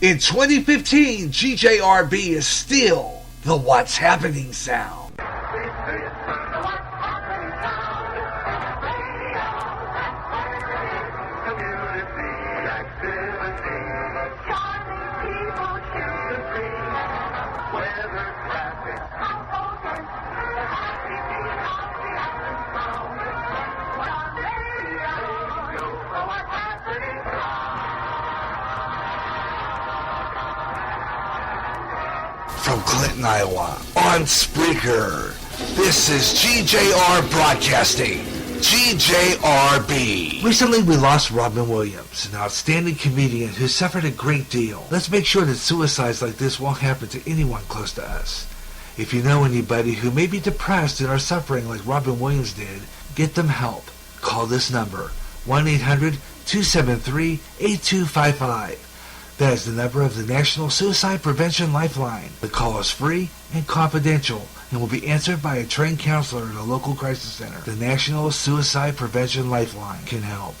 In 2015, GJRB is still the What's Happening sound. From Clinton, Iowa, on Spreaker, this is GJR Broadcasting, GJRB. Recently, we lost Robin Williams, an outstanding comedian who suffered a great deal. Let's make sure that suicides like this won't happen to anyone close to us. If you know anybody who may be depressed and are suffering like Robin Williams did, get them help. Call this number, 1-800-273-8255. That is the number of the National Suicide Prevention Lifeline. The call is free and confidential and will be answered by a trained counselor at a local crisis center. The National Suicide Prevention Lifeline can help.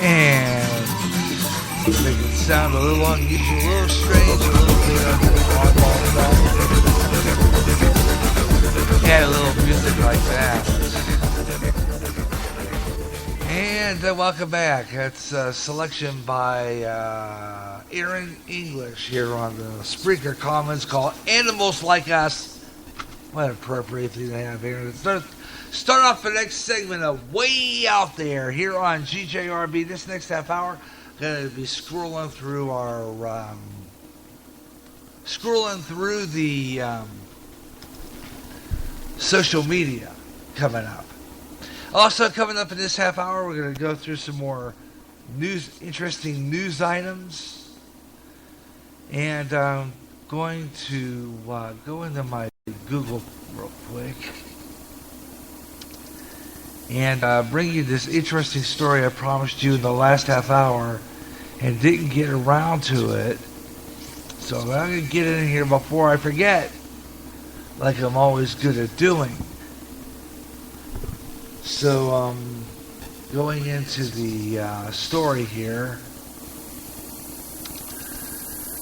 And make it sound a little unusual, a little strange, a little bit oddball. Add a little music like that. And welcome back. That's a selection by Aaron English here on the Spreaker Commons called Animals Like Us. What an appropriate thing to have here. Start off the next segment of Way Out There here on GJRB. This next half hour, going to be scrolling through the social media coming up. Also coming up in this half hour, we're going to go through some more interesting news items, and going to go into my Google real quick and bring you this interesting story I promised you in the last half hour and didn't get around to it. So I'm going to get it in here before I forget, like I'm always good at doing. So going into the story here,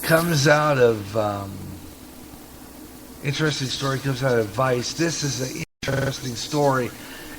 comes out of interesting story comes out of Vice. This is an interesting story,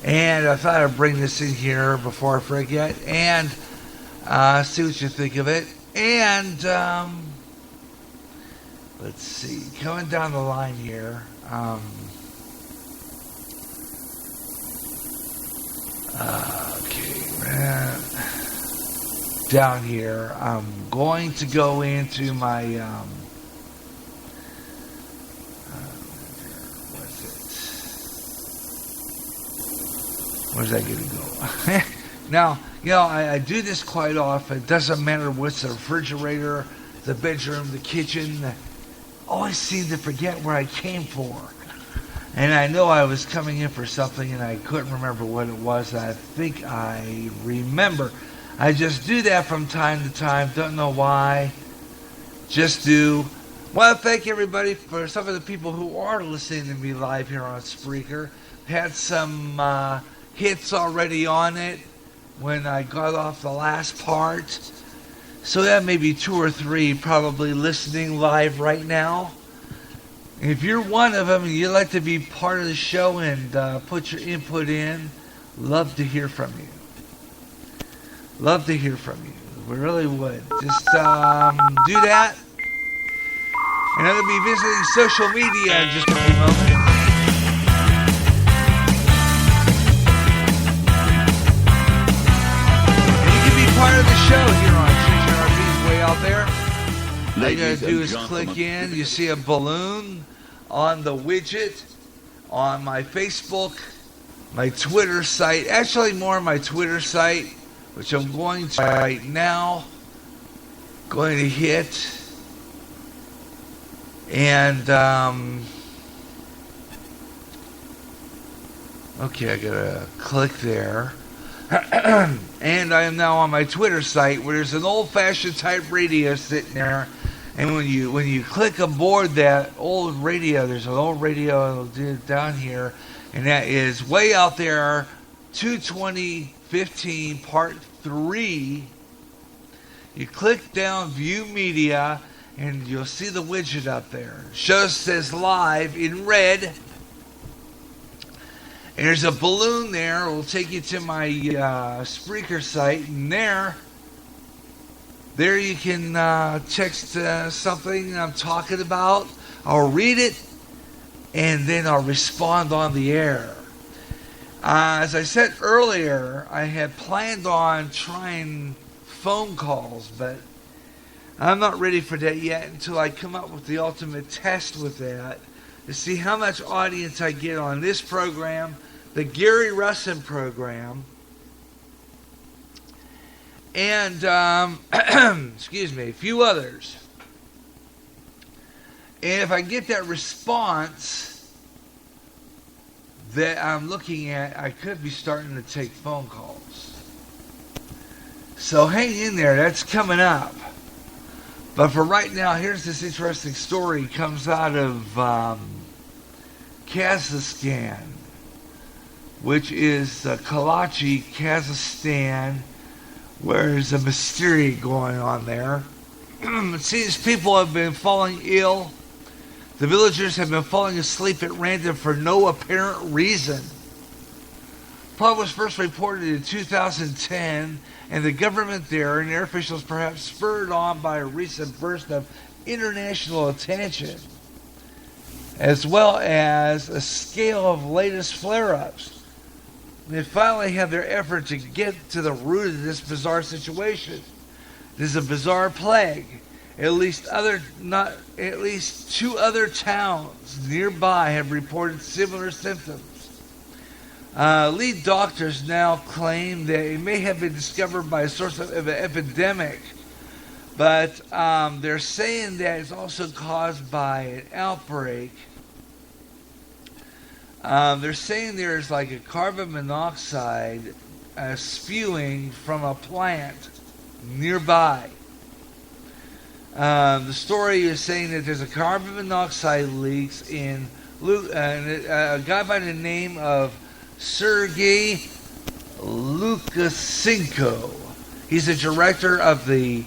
and I thought I'd bring this in here before I forget and see what you think of it. And let's see, coming down the line here, down here, I'm going to go into my where's that going to go? Now, you know, I do this quite often. It doesn't matter what's the refrigerator, the bedroom, the kitchen. I always seem to forget where I came for. And I know I was coming in for something and I couldn't remember what it was. I think I remember. I just do that from time to time. Don't know why. Just do. Well, thank everybody for some of the people who are listening to me live here on Spreaker. Had some hits already on it when I got off the last part. So that may be 2 or 3 probably listening live right now. If you're one of them and you'd like to be part of the show and put your input in, love to hear from you. Love to hear from you. We really would. Just do that. And I'm going to be visiting social media in just a few moments. Part of the show here on GGRB's Way Out There. All you Ladies gotta do and is gentlemen. click in. You see a balloon on the widget on my Facebook, my Twitter site. Actually, more on my Twitter site, which I'm going to right now. Going to hit. And, okay, I gotta click there. And I am now on my Twitter site where there's an old-fashioned type radio sitting there. And when you click aboard that old radio, there's an old radio down here, and that is Way Out There 22015 Part 3. You click down View Media, and you'll see the widget up there. Show says live in red. And there's a balloon there. It'll take you to my Spreaker site. And there you can text something I'm talking about. I'll read it, and then I'll respond on the air. As I said earlier, I had planned on trying phone calls, but I'm not ready for that yet until I come up with the ultimate test with that to see how much audience I get on this program, the Gary Russin program, and excuse me, a few others. And if I get that response that I'm looking at, I could be starting to take phone calls. So hang in there, that's coming up. But for right now, here's this interesting story. It comes out of Kazakhstan, which is Kalachi, Kazakhstan, where there's a mystery going on there. It seems people have been falling ill. The villagers have been falling asleep at random for no apparent reason. The problem was first reported in 2010, and the government there and their officials, perhaps spurred on by a recent burst of international attention, as well as a scale of latest flare-ups. They finally have their effort to get to the root of this bizarre situation. This is a bizarre plague. At least two other towns nearby have reported similar symptoms. Lead doctors now claim that it may have been discovered by a source of an epidemic, but they're saying that it's also caused by an outbreak. They're saying there's like a carbon monoxide spewing from a plant nearby. The story is saying that there's a carbon monoxide leaks in a guy by the name of Sergei Lukashenko. He's the director of the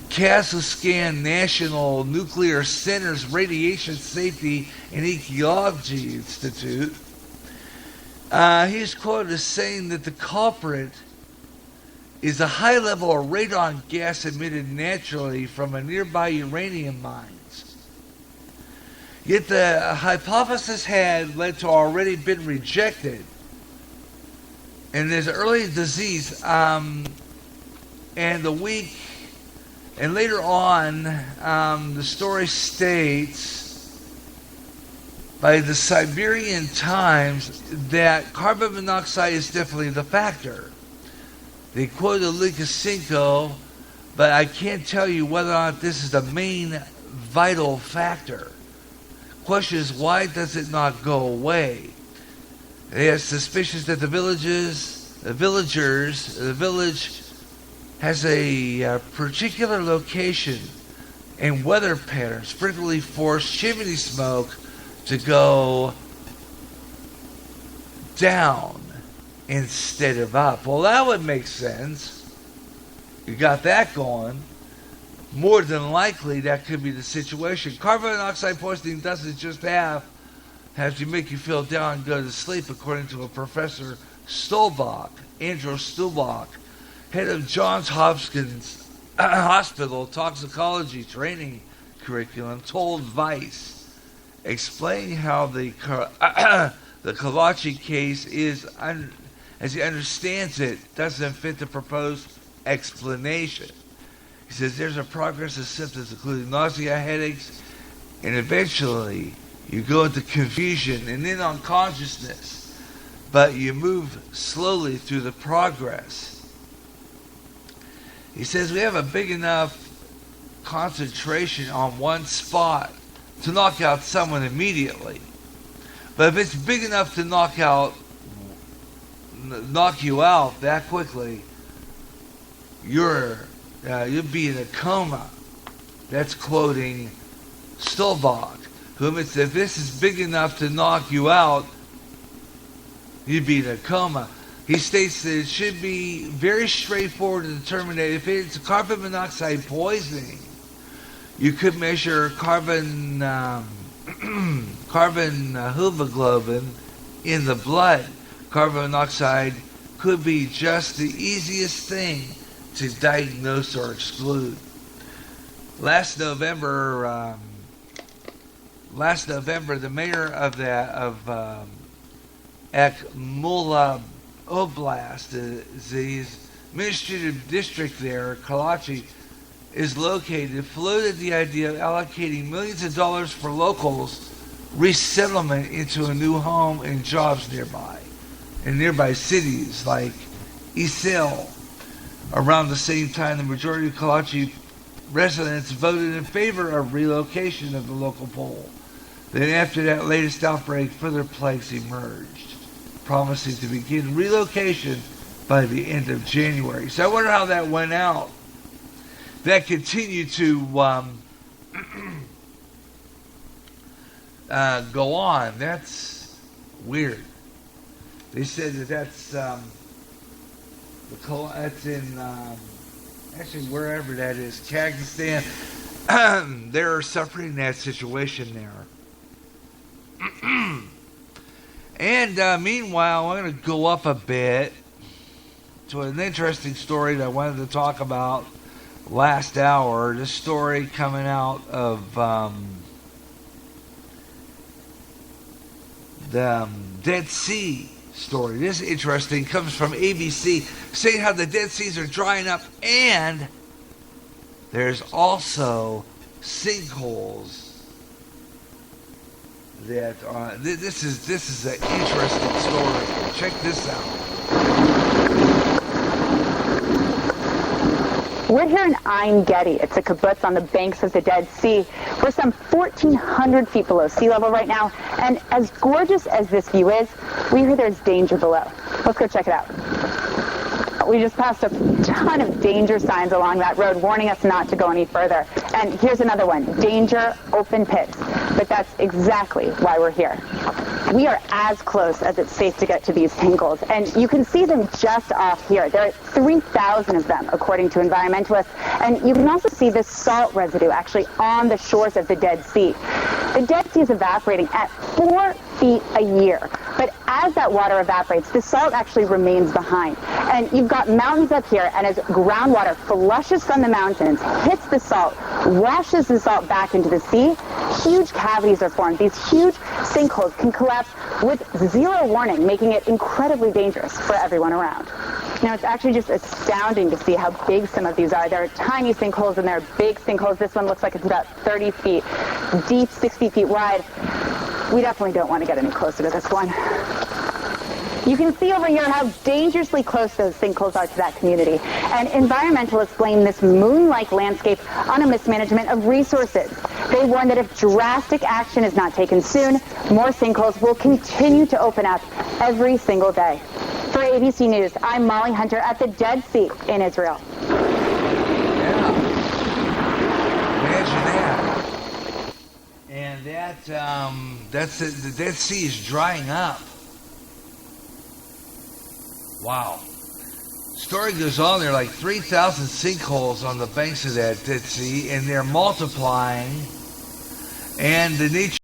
Kazakhstan National Nuclear Center's Radiation Safety and Ecology Institute. He's quoted as saying that the culprit is a high level of radon gas emitted naturally from a nearby uranium mines. Yet the hypothesis had led to already been rejected. And there's early disease, and later on, the story states by the Siberian Times that carbon monoxide is definitely the factor. They quoted Lukashenko, but I can't tell you whether or not this is the main vital factor. Question is, why does it not go away? They have suspicions that the village has a particular location and weather patterns frequently force chimney smoke to go down instead of up. Well, that would make sense. You got that going. More than likely, that could be the situation. Carbon monoxide poisoning doesn't just have to make you feel down and go to sleep, according to a Professor Stolbach, Andrew Stolbach, head of Johns Hopkins Hospital Toxicology Training Curriculum, told Vice, explaining how the Kalachi case is, as he understands it, doesn't fit the proposed explanation. He says there's a progress of symptoms including nausea, headaches, and eventually you go into confusion and then unconsciousness, but you move slowly through the progress. He says we have a big enough concentration on one spot to knock out someone immediately. But if it's big enough to knock you out that quickly, you'll be in a coma. That's quoting Stolbach, who admits that if this is big enough to knock you out, you'd be in a coma. He states that it should be very straightforward to determine that if it's carbon monoxide poisoning, you could measure carbon hemoglobin in the blood. Carbon monoxide could be just the easiest thing to diagnose or exclude. Last November, the mayor of Akmula Oblast, the administrative district there, Kalachi, is located, floated the idea of allocating millions of dollars for locals' resettlement into a new home and jobs nearby, in nearby cities like Isil. Around the same time, the majority of Kalachi residents voted in favor of relocation of the local poll. Then after that latest outbreak, further plagues emerged, promising to begin relocation by the end of January. So I wonder how that went out. That continued to go on. That's weird. They said that's in actually wherever that is, Kazakhstan. They're suffering that situation there. And meanwhile, I'm going to go up a bit to an interesting story that I wanted to talk about last hour. This story coming out of the Dead Sea story. This is interesting. Comes from ABC, saying how the Dead Seas are drying up, and there's also sinkholes that are. This is an interesting story. Check this out. We're here in Ein Gedi. It's a kibbutz on the banks of the Dead Sea. We're some 1,400 feet below sea level right now, and as gorgeous as this view is, we hear there's danger below. Let's go check it out. We just passed a ton of danger signs along that road warning us not to go any further. And here's another one, danger, open pits. But that's exactly why we're here. We are as close as it's safe to get to these sinkholes, and you can see them just off here. There are 3,000 of them, according to environmentalists, and you can also see this salt residue actually on the shores of the Dead Sea. The Dead Sea is evaporating at 4 feet a year, but as that water evaporates, the salt actually remains behind. And you've got mountains up here, and as groundwater flushes from the mountains, hits the salt, washes the salt back into the sea, huge cavities are formed. These huge sinkholes can collapse with zero warning, making it incredibly dangerous for everyone around. Now, it's actually just astounding to see how big some of these are. There are tiny sinkholes and there are big sinkholes. This one looks like it's about 30 feet deep, 60 feet wide. We definitely don't want to get any closer to this one. You can see over here how dangerously close those sinkholes are to that community. And environmentalists blame this moon-like landscape on a mismanagement of resources. They warn that if drastic action is not taken soon, more sinkholes will continue to open up every single day. For ABC News, I'm Molly Hunter at the Dead Sea in Israel. Yeah. Imagine that. And that's it. The Dead Sea is drying up. Wow. Story goes on. There are like 3,000 sinkholes on the banks of that Dead Sea, and they're multiplying. And the nature